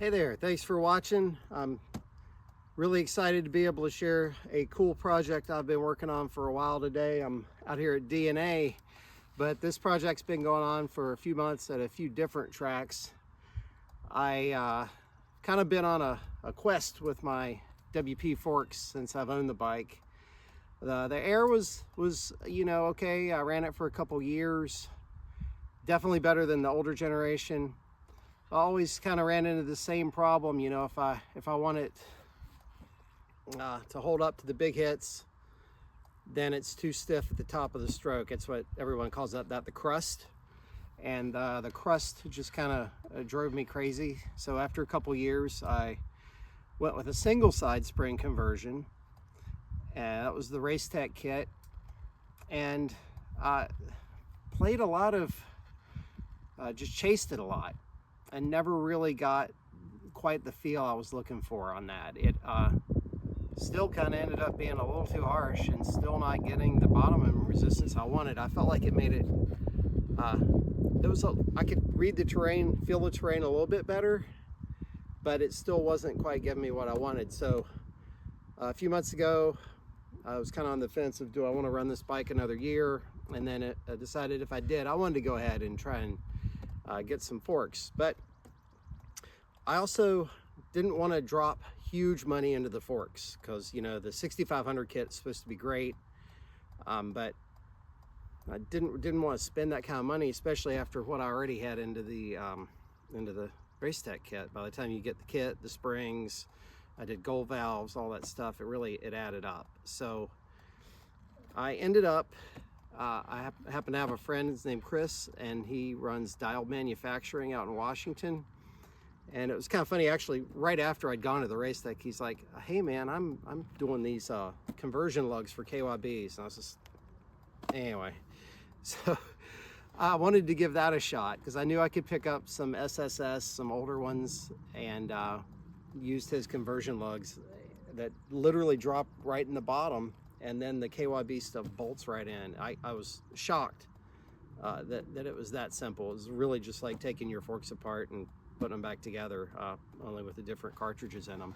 Hey there, thanks for watching. I'm really excited to be able to share a cool project I've been working on for a while today. I'm out here at DNA, but this project's been going on for a few months at a few different tracks. I kind of been on a quest with my WP forks since I've owned the bike. The air was okay. I ran it for a couple years. Definitely better than the older generation. I always kind of ran into the same problem, if I want it to hold up to the big hits, then it's too stiff at the top of the stroke. It's what everyone calls that the crust, and the crust just kind of drove me crazy. So after a couple years, I went with a single side spring conversion, and that was the Race Tech kit, and played a lot of, just chased it a lot. And never really got quite the feel I was looking for on that. It still kind of ended up being a little too harsh and still not getting the bottom end resistance I wanted. I felt like it made it, I could read the terrain, feel the terrain a little bit better, but it still wasn't quite giving me what I wanted. So a few months ago, I was kind of on the fence of, do I want to run this bike another year? And then I decided if I did, I wanted to go ahead and try and get some forks. But I also didn't want to drop huge money into the forks because the 6500 kit is supposed to be great, but I didn't want to spend that kind of money, especially after what I already had into the Race Tech kit. By the time you get the kit, the springs, I did gold valves, all that stuff, it added up. So I ended up I happen to have a friend, his name Chris, and he runs Dial Manufacturing out in Washington. And it was kind of funny, actually, right after I'd gone to the Race Tech, he's like, hey man, I'm doing these conversion lugs for KYBs. And I was just, anyway. So I wanted to give that a shot because I knew I could pick up some SSS, some older ones, and used his conversion lugs that literally drop right in the bottom, and then the KYB stuff bolts right in. I was shocked that it was that simple. It was really just like taking your forks apart and putting them back together, only with the different cartridges in them.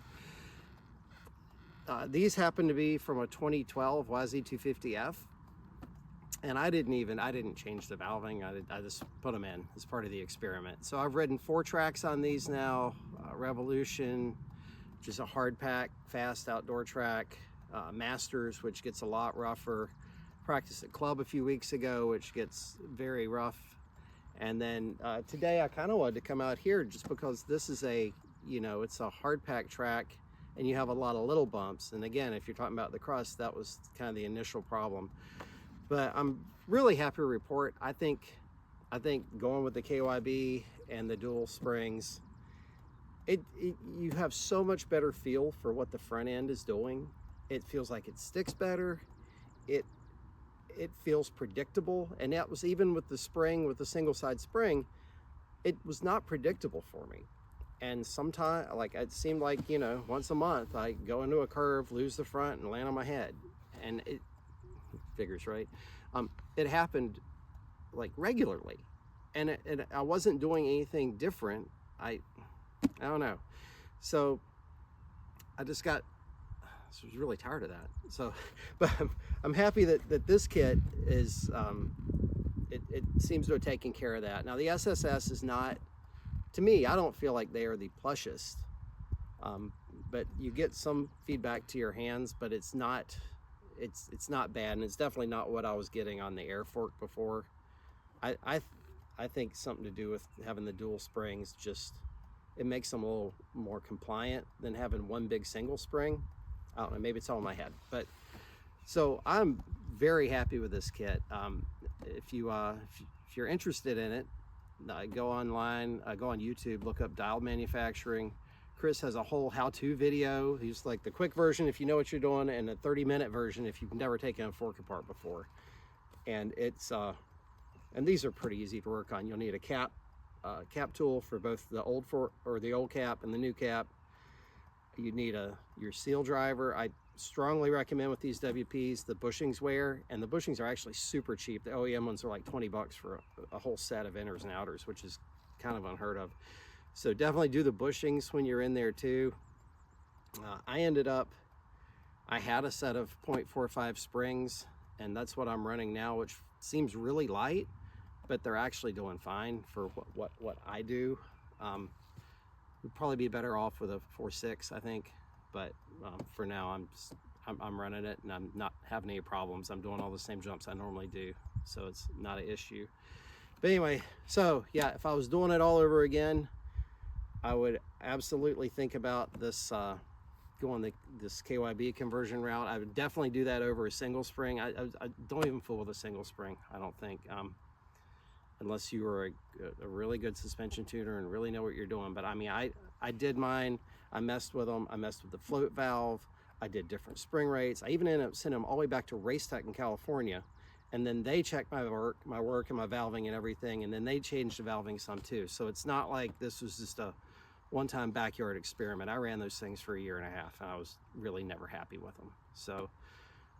These happen to be from a 2012 YZ250F, and I didn't change the valving. I just put them in as part of the experiment. So I've ridden 4 tracks on these now. Revolution, which is a hard pack, fast outdoor track. Masters, which gets a lot rougher. Practiced at Club a few weeks ago, which gets very rough. And then today I kind of wanted to come out here just because this is it's a hard pack track and you have a lot of little bumps. And again, if you're talking about the crust, that was kind of the initial problem. But I'm really happy to report, I think going with the KYB and the dual springs, you have so much better feel for what the front end is doing. It feels like it sticks better. It feels predictable. And that was even with the spring, with the single side spring, it was not predictable for me. And sometimes, like, it seemed like, once a month I go into a curve, lose the front and land on my head. And it figures, right? It happened like regularly. And I wasn't doing anything different. I don't know. So I just got, I was really tired of that. So, but I'm happy that this kit is, it seems to have taken care of that. Now the SSS is not, to me, I don't feel like they are the plushest, but you get some feedback to your hands, but it's not bad, and it's definitely not what I was getting on the air fork before. I think something to do with having the dual springs, just, it makes them a little more compliant than having one big single spring. I don't know, maybe it's all in my head, but so I'm very happy with this kit. If you're interested in it, go online, go on YouTube, look up Dial Manufacturing. Chris has a whole how-to video. He's like the quick version if you know what you're doing, and a 30-minute version if you've never taken a fork apart before. And it's and these are pretty easy to work on. You'll need a cap tool for both the old fork or the old cap and the new cap. You need your seal driver. I strongly recommend with these WPs the bushings wear, and the bushings are actually super cheap. The OEM ones are like 20 bucks for a whole set of inners and outers, which is kind of unheard of. So definitely do the bushings when you're in there too. I had a set of 0.45 springs, and that's what I'm running now, which seems really light, but they're actually doing fine for what I do. Would probably be better off with a 4.6, I think, but for now I'm running it, and I'm not having any problems. I'm doing all the same jumps I normally do, so it's not an issue. But anyway, so yeah, if I was doing it all over again, I would absolutely think about this going this KYB conversion route. I would definitely do that over a single spring. I don't even fool with a single spring, I don't think, unless you were a really good suspension tuner and really know what you're doing. But I mean, I did mine. I messed with them. I messed with the float valve. I did different spring rates. I even ended up sending them all the way back to Race Tech in California, and then they checked my work and my valving and everything, and then they changed the valving some too. So it's not like this was just a one-time backyard experiment. I ran those things for 1.5 years, and I was really never happy with them. So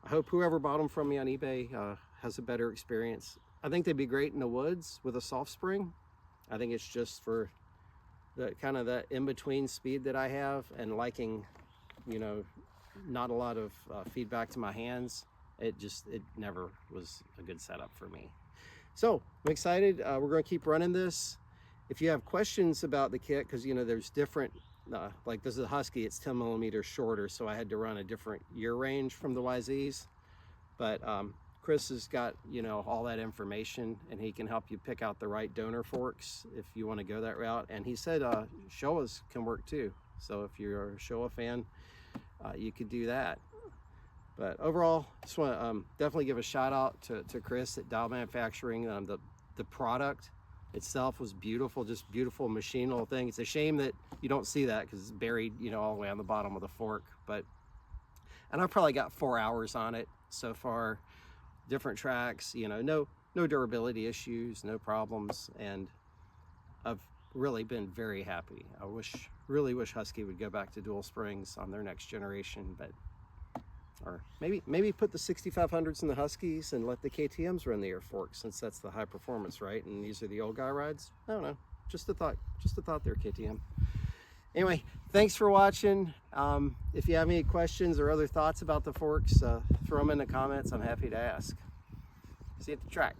I hope whoever bought them from me on eBay has a better experience. I think they'd be great in the woods with a soft spring. I think it's just for the kind of that in-between speed that I have, and liking, you know, not a lot of feedback to my hands. It never was a good setup for me. So I'm excited. We're going to keep running this. If you have questions about the kit, because you know there's different, like this is a Husky, it's 10 millimeters shorter, so I had to run a different year range from the YZs. But Chris has got, you know, all that information, and he can help you pick out the right donor forks if you want to go that route. And he said Showas can work too. So if you're a Showa fan, you could do that. But overall, just want to definitely give a shout out to Chris at Dial Manufacturing. The product itself was beautiful, just beautiful machinal thing. It's a shame that you don't see that because it's buried, you know, all the way on the bottom of the fork. And I've probably got 4 hours on it so far. Different tracks, you know, no durability issues, no problems, and I've really been very happy. I really wish Husky would go back to dual springs on their next generation, or maybe put the 6500s in the Huskies and let the KTMs run the air forks, since that's the high performance, right? And these are the old guy rides. I don't know, just a thought there, KTM. Anyway, thanks for watching. If you have any questions or other thoughts about the forks, throw them in the comments. I'm happy to ask. See you at the track.